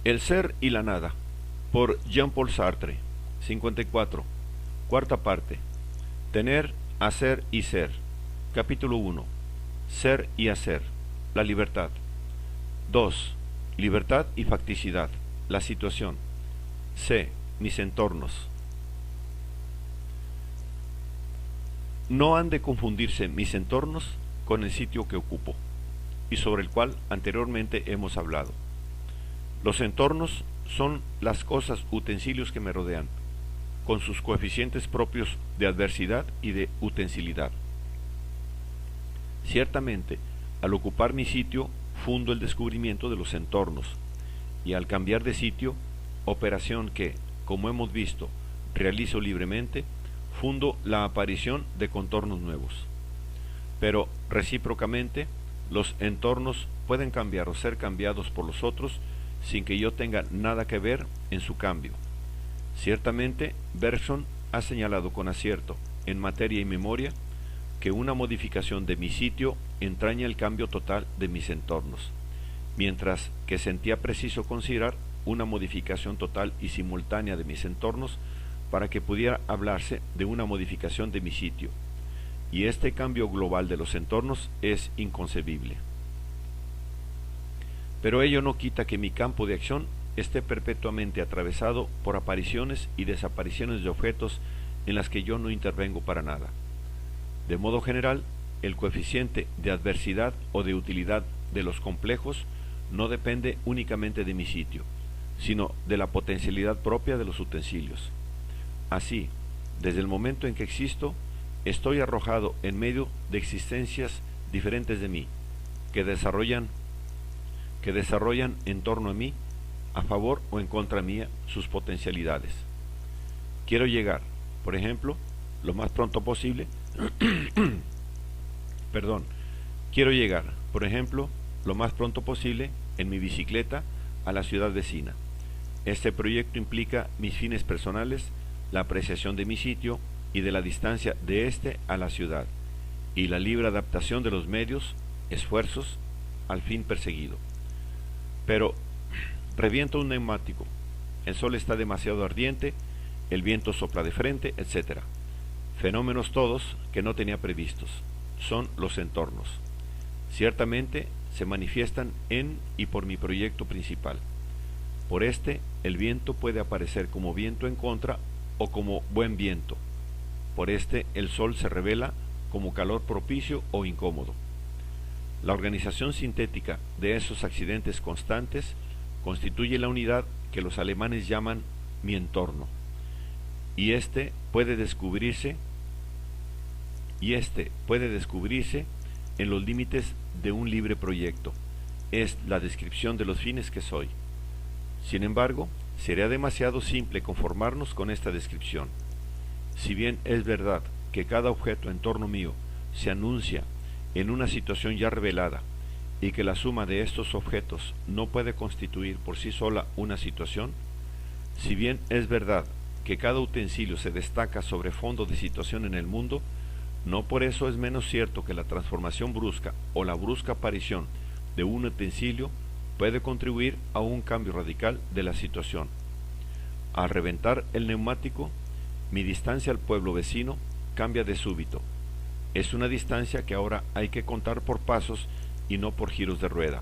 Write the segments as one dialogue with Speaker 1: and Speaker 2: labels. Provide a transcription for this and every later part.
Speaker 1: El ser y la nada, por Jean-Paul Sartre. 54. Cuarta parte. Tener, hacer y ser. Capítulo 1. Ser y hacer. La libertad. 2. Libertad y facticidad. La situación. C. Mis entornos. No han de confundirse mis entornos con el sitio que ocupo, y sobre el cual anteriormente hemos hablado. Los entornos son las cosas, utensilios que me rodean, con sus coeficientes propios de adversidad y de utensilidad. Ciertamente, al ocupar mi sitio, fundo el descubrimiento de los entornos, y al cambiar de sitio, operación que, como hemos visto, realizo libremente, fundo la aparición de contornos nuevos. Pero, recíprocamente, los entornos pueden cambiar o ser cambiados por los otros sin que yo tenga nada que ver en su cambio. Ciertamente, Bergson ha señalado con acierto, en materia y memoria, que una modificación de mi sitio entraña el cambio total de mis entornos, mientras que sentía preciso considerar una modificación total y simultánea de mis entornos para que pudiera hablarse de una modificación de mi sitio, y este cambio global de los entornos es inconcebible. Pero ello no quita que mi campo de acción esté perpetuamente atravesado por apariciones y desapariciones de objetos en las que yo no intervengo para nada. De modo general, el coeficiente de adversidad o de utilidad de los complejos no depende únicamente de mi sitio, sino de la potencialidad propia de los utensilios. Así, desde el momento en que existo, estoy arrojado en medio de existencias diferentes de mí, que desarrollan en torno a mí, a favor o en contra mía, sus potencialidades. Quiero llegar, por ejemplo, lo más pronto posible, quiero llegar, por ejemplo, lo más pronto posible, en mi bicicleta, a la ciudad vecina. Este proyecto implica mis fines personales, la apreciación de mi sitio y de la distancia de éste a la ciudad, y la libre adaptación de los medios, esfuerzos, al fin perseguido. Pero revienta un neumático, el sol está demasiado ardiente, el viento sopla de frente, etc. Fenómenos todos que no tenía previstos, son los entornos. Ciertamente se manifiestan en y por mi proyecto principal. Por este, el viento puede aparecer como viento en contra o como buen viento. Por este, el sol se revela como calor propicio o incómodo. La organización sintética de esos accidentes constantes constituye la unidad que los alemanes llaman mi entorno, y este puede descubrirse en los límites de un libre proyecto. Es la descripción de los fines que soy. Sin embargo, sería demasiado simple conformarnos con esta descripción. Si bien es verdad que cada objeto en torno mío se anuncia en una situación ya revelada, y que la suma de estos objetos no puede constituir por sí sola una situación, si bien es verdad que cada utensilio se destaca sobre fondo de situación en el mundo, no por eso es menos cierto que la transformación brusca o la brusca aparición de un utensilio puede contribuir a un cambio radical de la situación. Al reventar el neumático, mi distancia al pueblo vecino cambia de súbito. Es una distancia que ahora hay que contar por pasos y no por giros de rueda.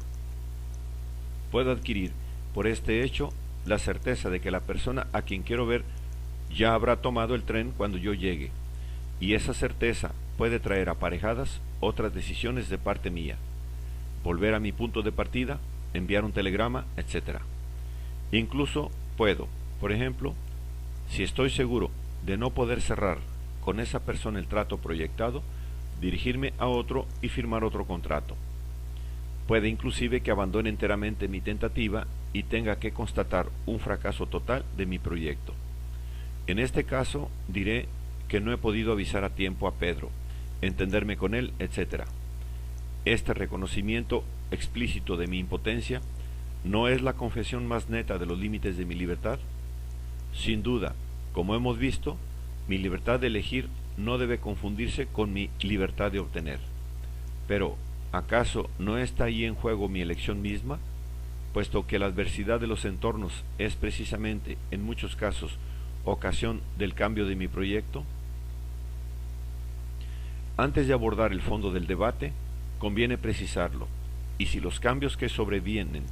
Speaker 1: Puedo adquirir por este hecho la certeza de que la persona a quien quiero ver ya habrá tomado el tren cuando yo llegue, y esa certeza puede traer aparejadas otras decisiones de parte mía: volver a mi punto de partida, enviar un telegrama, etc. Incluso puedo, por ejemplo, si estoy seguro de no poder cerrar con esa persona el trato proyectado, dirigirme a otro y firmar otro contrato. Puede inclusive que abandone enteramente mi tentativa y tenga que constatar un fracaso total de mi proyecto. En este caso diré que no he podido avisar a tiempo a Pedro, entenderme con él, etc. Este reconocimiento explícito de mi impotencia ¿no es la confesión más neta de los límites de mi libertad? Sin duda, como hemos visto, mi libertad de elegir no debe confundirse con mi libertad de obtener. Pero, ¿acaso no está ahí en juego mi elección misma? puesto que la adversidad de los entornos es precisamente, en muchos casos, ocasión del cambio de mi proyecto? Antes de abordar el fondo del debate, conviene precisarlo, y si los cambios que sobrevienen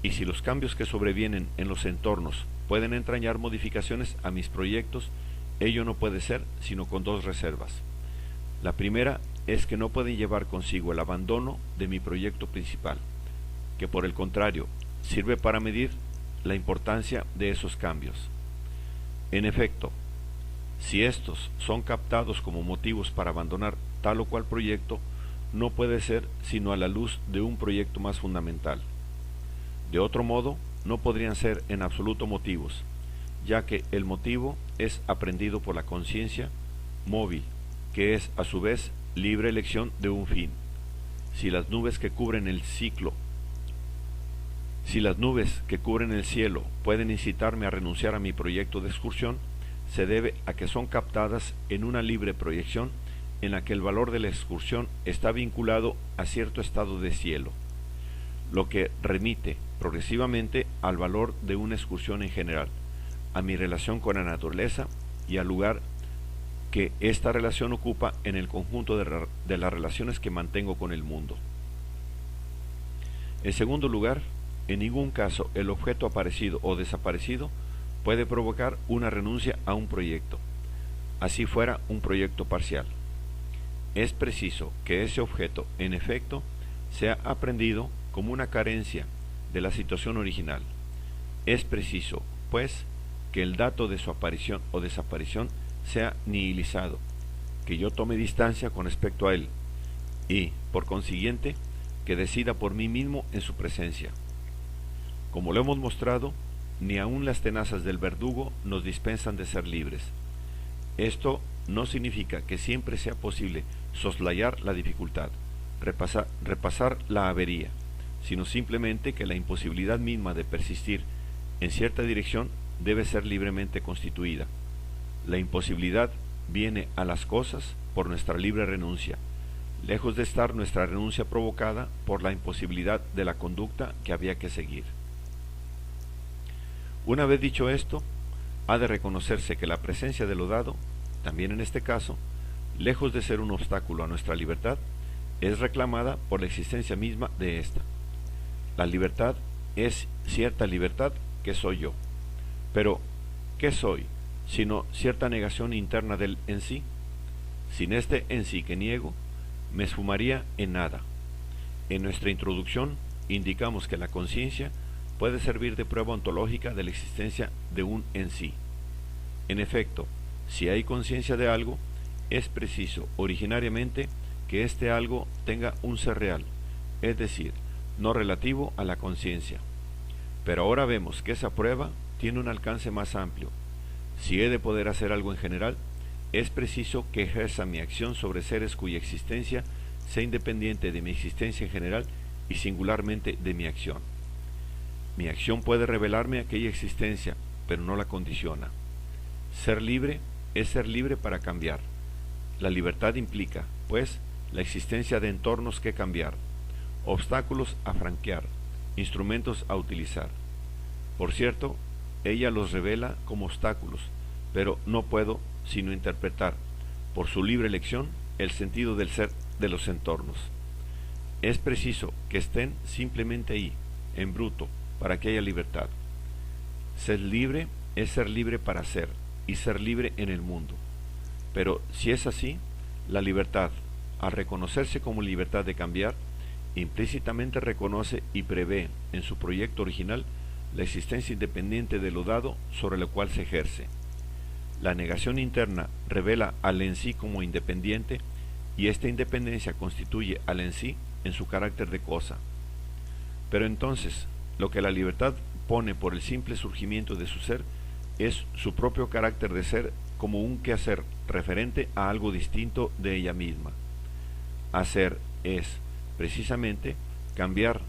Speaker 1: en los entornos pueden entrañar modificaciones a mis proyectos, ello no puede ser sino con dos reservas. La primera es que no pueden llevar consigo el abandono de mi proyecto principal, que por el contrario sirve para medir la importancia de esos cambios. En efecto, si estos son captados como motivos para abandonar tal o cual proyecto, no puede ser sino a la luz de un proyecto más fundamental. De otro modo, no podrían ser en absoluto motivos, ya que el motivo es aprendido por la conciencia móvil, que es a su vez libre elección de un fin. Si las nubes que cubren el cielo pueden incitarme a renunciar a mi proyecto de excursión, se debe a que son captadas en una libre proyección en la que el valor de la excursión está vinculado a cierto estado de cielo, lo que remite progresivamente al valor de una excursión en general, a mi relación con la naturaleza y al lugar que esta relación ocupa en el conjunto de las relaciones que mantengo con el mundo. En segundo lugar, en ningún caso el objeto aparecido o desaparecido puede provocar una renuncia a un proyecto, así fuera un proyecto parcial. Es preciso que ese objeto, en efecto, sea aprendido como una carencia de la situación original. Es preciso, pues, que el dato de su aparición o desaparición sea nihilizado, que yo tome distancia con respecto a él y, por consiguiente, que decida por mí mismo en su presencia. Como lo hemos mostrado, ni aun las tenazas del verdugo nos dispensan de ser libres. Esto no significa que siempre sea posible soslayar la dificultad, repasar la avería, sino simplemente que la imposibilidad misma de persistir en cierta dirección debe ser libremente constituida. La imposibilidad viene a las cosas por nuestra libre renuncia, lejos de estar nuestra renuncia provocada por la imposibilidad de la conducta que había que seguir. Una vez dicho esto, ha de reconocerse que la presencia de lo dado, también en este caso, lejos de ser un obstáculo a nuestra libertad, es reclamada por la existencia misma de ésta. La libertad es cierta libertad que soy yo. Pero, ¿qué soy, sino cierta negación interna del en sí? Sin este en sí que niego, me esfumaría en nada. En nuestra introducción indicamos que la conciencia puede servir de prueba ontológica de la existencia de un en sí. En efecto, si hay conciencia de algo, es preciso originariamente que este algo tenga un ser real, es decir, no relativo a la conciencia. Pero ahora vemos que esa prueba tiene un alcance más amplio. Si he de poder hacer algo en general, es preciso que ejerza mi acción sobre seres cuya existencia sea independiente de mi existencia en general y singularmente de mi acción. Mi acción puede revelarme aquella existencia, pero no la condiciona. Ser libre es ser libre para cambiar. La libertad implica, pues, la existencia de entornos que cambiar, obstáculos a franquear, instrumentos a utilizar. Por cierto, ella los revela como obstáculos, pero no puedo sino interpretar, por su libre elección, el sentido del ser de los entornos. Es preciso que estén simplemente ahí, en bruto, para que haya libertad. Ser libre es ser libre para ser, y ser libre en el mundo. Pero si es así, la libertad, al reconocerse como libertad de cambiar, implícitamente reconoce y prevé en su proyecto original la existencia independiente de lo dado sobre lo cual se ejerce. La negación interna revela al en sí como independiente y esta independencia constituye al en sí en su carácter de cosa. Pero entonces, lo que la libertad pone por el simple surgimiento de su ser es su propio carácter de ser como un quehacer referente a algo distinto de ella misma. Hacer es, precisamente, cambiar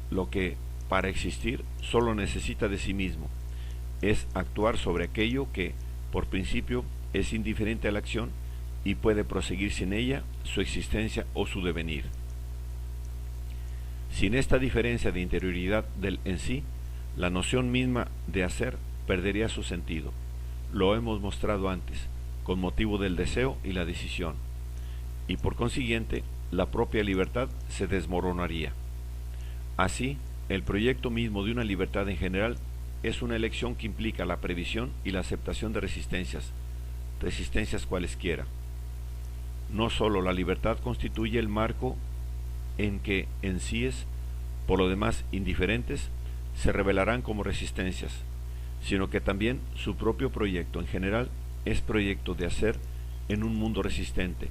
Speaker 1: lo que, para existir, solo necesita de sí mismo. Es actuar sobre aquello que, por principio, es indiferente a la acción y puede proseguir sin ella su existencia o su devenir. Sin esta diferencia de interioridad del en sí, la noción misma de hacer perdería su sentido. Lo hemos mostrado antes, con motivo del deseo y la decisión, y por consiguiente, la propia libertad se desmoronaría. Así, el proyecto mismo de una libertad en general es una elección que implica la previsión y la aceptación de resistencias cualesquiera. No sólo la libertad constituye el marco en que en sí es, por lo demás indiferentes, se revelarán como resistencias, sino que también su propio proyecto en general es proyecto de hacer en un mundo resistente,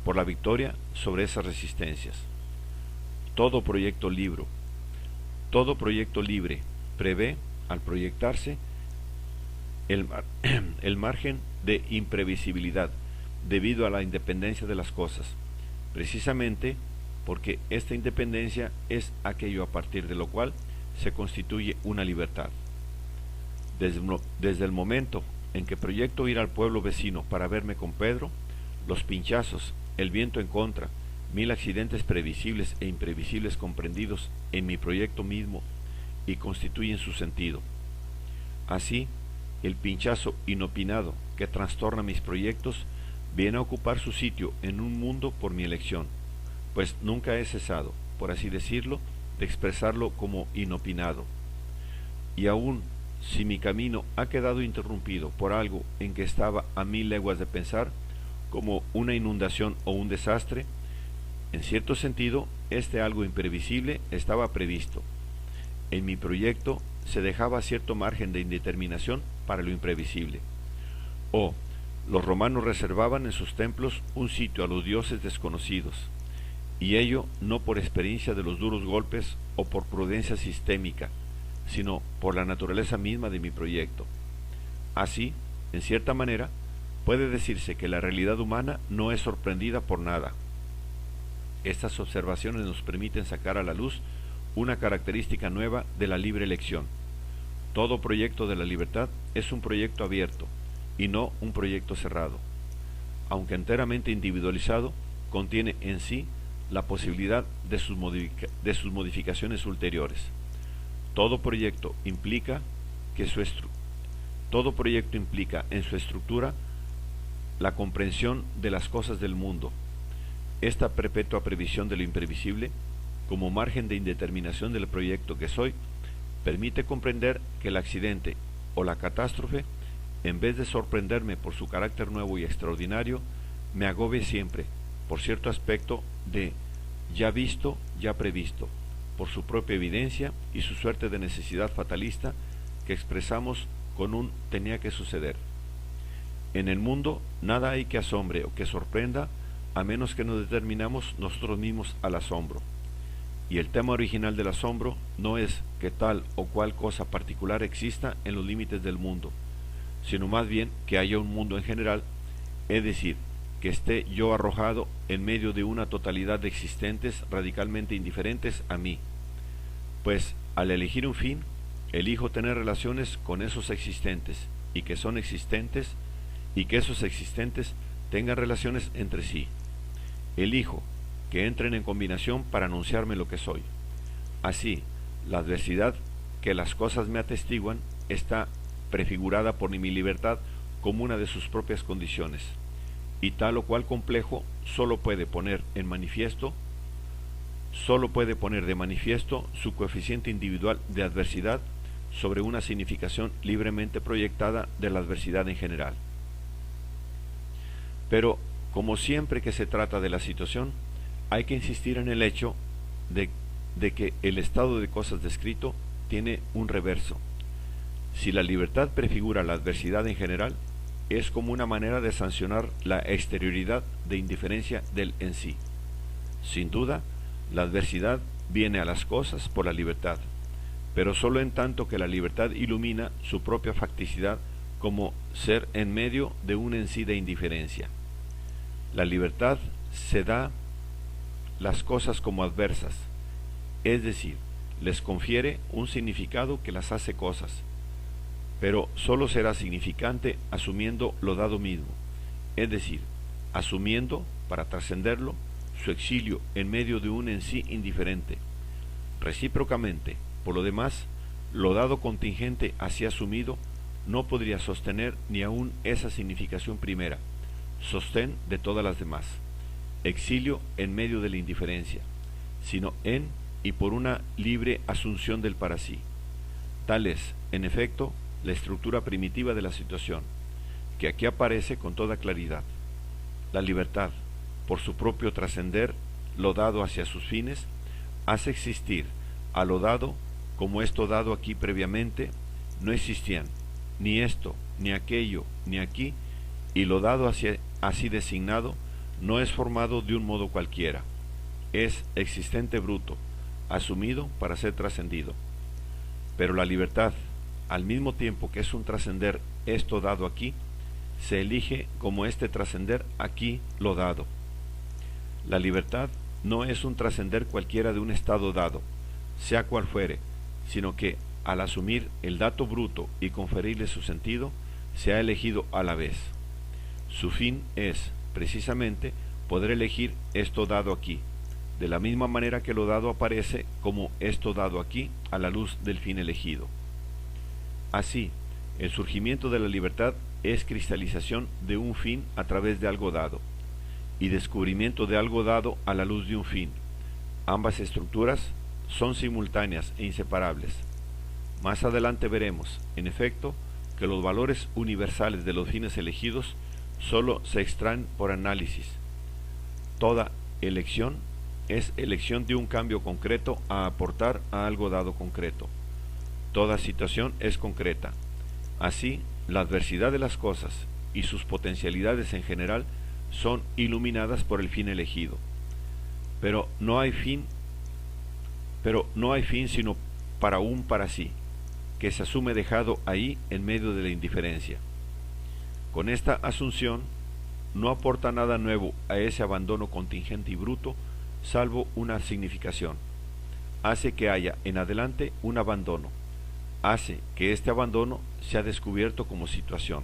Speaker 1: por la victoria sobre esas resistencias. Todo proyecto libre prevé, al proyectarse, el margen de imprevisibilidad debido a la independencia de las cosas, precisamente porque esta independencia es aquello a partir de lo cual se constituye una libertad. Desde el momento en que proyecto ir al pueblo vecino para verme con Pedro, los pinchazos, el viento en contra, 1000 accidentes previsibles e imprevisibles comprendidos en mi proyecto mismo y constituyen su sentido. Así, el pinchazo inopinado que trastorna mis proyectos viene a ocupar su sitio en un mundo por mi elección, pues nunca he cesado, por así decirlo, de expresarlo como inopinado. Y aun si mi camino ha quedado interrumpido por algo en que estaba a 1000 leguas de pensar, como una inundación o un desastre, en cierto sentido, este algo imprevisible estaba previsto. En mi proyecto se dejaba cierto margen de indeterminación para lo imprevisible. O, los romanos reservaban en sus templos un sitio a los dioses desconocidos, y ello no por experiencia de los duros golpes o por prudencia sistémica, sino por la naturaleza misma de mi proyecto. Así, en cierta manera, puede decirse que la realidad humana no es sorprendida por nada. Estas observaciones nos permiten sacar a la luz una característica nueva de la libre elección. Todo proyecto de la libertad es un proyecto abierto y no un proyecto cerrado. Aunque enteramente individualizado, contiene en sí la posibilidad de sus modificaciones ulteriores. Todo proyecto implica en su estructura la comprensión de las cosas del mundo. Esta perpetua previsión de lo imprevisible, como margen de indeterminación del proyecto que soy, permite comprender que el accidente o la catástrofe, en vez de sorprenderme por su carácter nuevo y extraordinario, me agobie siempre por cierto aspecto de ya visto, ya previsto, por su propia evidencia y su suerte de necesidad fatalista que expresamos con un tenía que suceder. En el mundo nada hay que asombre o que sorprenda a menos que nos determinamos nosotros mismos al asombro. Y el tema original del asombro no es que tal o cual cosa particular exista en los límites del mundo, sino más bien que haya un mundo en general, es decir, que esté yo arrojado en medio de una totalidad de existentes radicalmente indiferentes a mí, pues al elegir un fin, elijo tener relaciones con esos existentes y que son existentes y que esos existentes tengan relaciones entre sí. Elijo que entren en combinación para anunciarme lo que soy. Así, la adversidad que las cosas me atestiguan está prefigurada por mi libertad como una de sus propias condiciones, y tal o cual complejo solo puede poner de manifiesto su coeficiente individual de adversidad sobre una significación libremente proyectada de la adversidad en general. Pero, como siempre que se trata de la situación, hay que insistir en el hecho de que el estado de cosas descrito tiene un reverso. Si la libertad prefigura la adversidad en general, es como una manera de sancionar la exterioridad de indiferencia del en sí. Sin duda, la adversidad viene a las cosas por la libertad, pero sólo en tanto que la libertad ilumina su propia facticidad como ser en medio de un en sí de indiferencia. La libertad se da las cosas como adversas, es decir, les confiere un significado que las hace cosas, pero sólo será significante asumiendo lo dado mismo, es decir, asumiendo, para trascenderlo, su exilio en medio de un en sí indiferente, Recíprocamente, por lo demás, lo dado contingente así asumido no podría sostener ni aun esa significación primera, sostén de todas las demás, exilio en medio de la indiferencia, sino en y por una libre asunción del para sí. Tal es, en efecto, la estructura primitiva de la situación, que aquí aparece con toda claridad. La libertad, por su propio trascender lo dado hacia sus fines, hace existir a lo dado como esto dado aquí previamente no existían, ni esto, ni aquello, ni aquí, y lo dado así designado no es formado de un modo cualquiera, es existente bruto, asumido para ser trascendido. Pero la libertad, al mismo tiempo que es un trascender esto dado aquí, se elige como este trascender aquí lo dado. La libertad no es un trascender cualquiera de un estado dado, sea cual fuere, sino que, al asumir el dato bruto y conferirle su sentido, se ha elegido a la vez. Su fin es, precisamente, poder elegir esto dado aquí, de la misma manera que lo dado aparece como esto dado aquí a la luz del fin elegido. Así, el surgimiento de la libertad es cristalización de un fin a través de algo dado, y descubrimiento de algo dado a la luz de un fin. Ambas estructuras son simultáneas e inseparables. Más adelante veremos, en efecto, que los valores universales de los fines elegidos sólo se extraen por análisis. Toda elección es elección de un cambio concreto a aportar a algo dado concreto. Toda situación es concreta. Así, la adversidad de las cosas y sus potencialidades en general son iluminadas por el fin elegido. Pero no hay fin sino para un para sí, que se asume dejado ahí en medio de la indiferencia. Con esta asunción no aporta nada nuevo a ese abandono contingente y bruto, salvo una significación. Hace que haya en adelante un abandono, hace que este abandono sea descubierto como situación.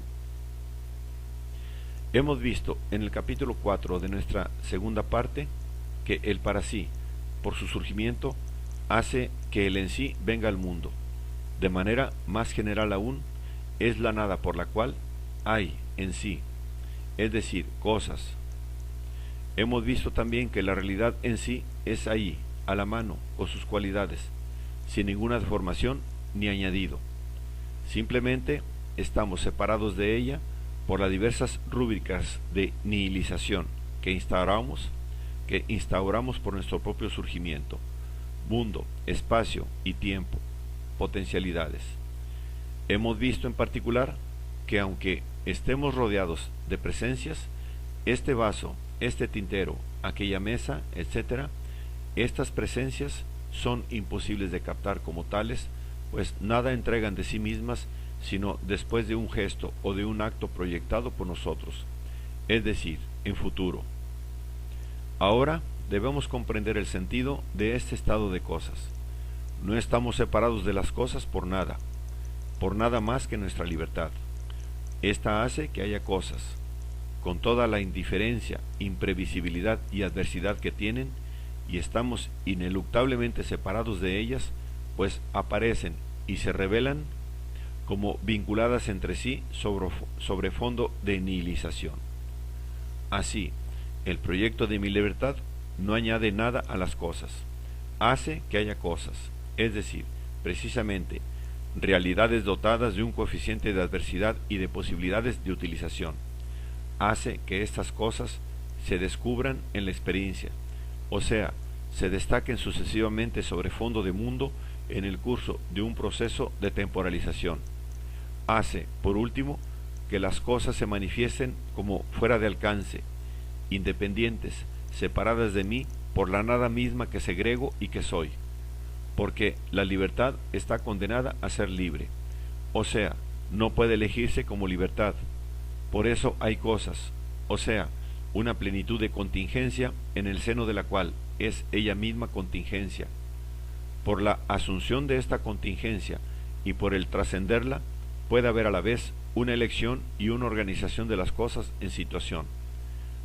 Speaker 1: Hemos visto en el capítulo 4 de nuestra segunda parte que el para sí, por su surgimiento, hace que el en sí venga al mundo. De manera más general aún, es la nada por la cual hay en sí, es decir, cosas. Hemos visto también que la realidad en sí es ahí, a la mano, con sus cualidades, sin ninguna deformación ni añadido. Simplemente estamos separados de ella por las diversas rúbricas de nihilización que instauramos por nuestro propio surgimiento, mundo, espacio y tiempo, potencialidades. Hemos visto en particular que aunque estemos rodeados de presencias, este vaso, este tintero, aquella mesa, etc., estas presencias son imposibles de captar como tales, pues nada entregan de sí mismas sino después de un gesto o de un acto proyectado por nosotros, es decir, en futuro. Ahora debemos comprender el sentido de este estado de cosas. No estamos separados de las cosas por nada más que nuestra libertad. Esta hace que haya cosas, con toda la indiferencia, imprevisibilidad y adversidad que tienen, y estamos ineluctablemente separados de ellas, pues aparecen y se revelan como vinculadas entre sí sobre fondo de nihilización. Así, el proyecto de mi libertad no añade nada a las cosas, hace que haya cosas, es decir, precisamente, realidades dotadas de un coeficiente de adversidad y de posibilidades de utilización. Hace que estas cosas se descubran en la experiencia, o sea, se destaquen sucesivamente sobre fondo de mundo en el curso de un proceso de temporalización. Hace, por último, que las cosas se manifiesten como fuera de alcance, independientes, separadas de mí por la nada misma que segrego y que soy, porque la libertad está condenada a ser libre, o sea, no puede elegirse como libertad. Por eso hay cosas, o sea, una plenitud de contingencia en el seno de la cual es ella misma contingencia. Por la asunción de esta contingencia y por el trascenderla, puede haber a la vez una elección y una organización de las cosas en situación.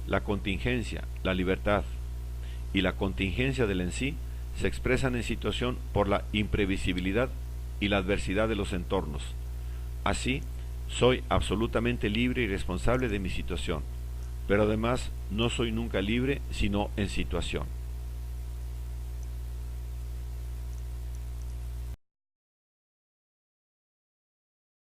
Speaker 1: La contingencia, la libertad y la contingencia del en sí se expresan en situación por la imprevisibilidad y la adversidad de los entornos. Así, soy absolutamente libre y responsable de mi situación, pero además no soy nunca libre sino en situación.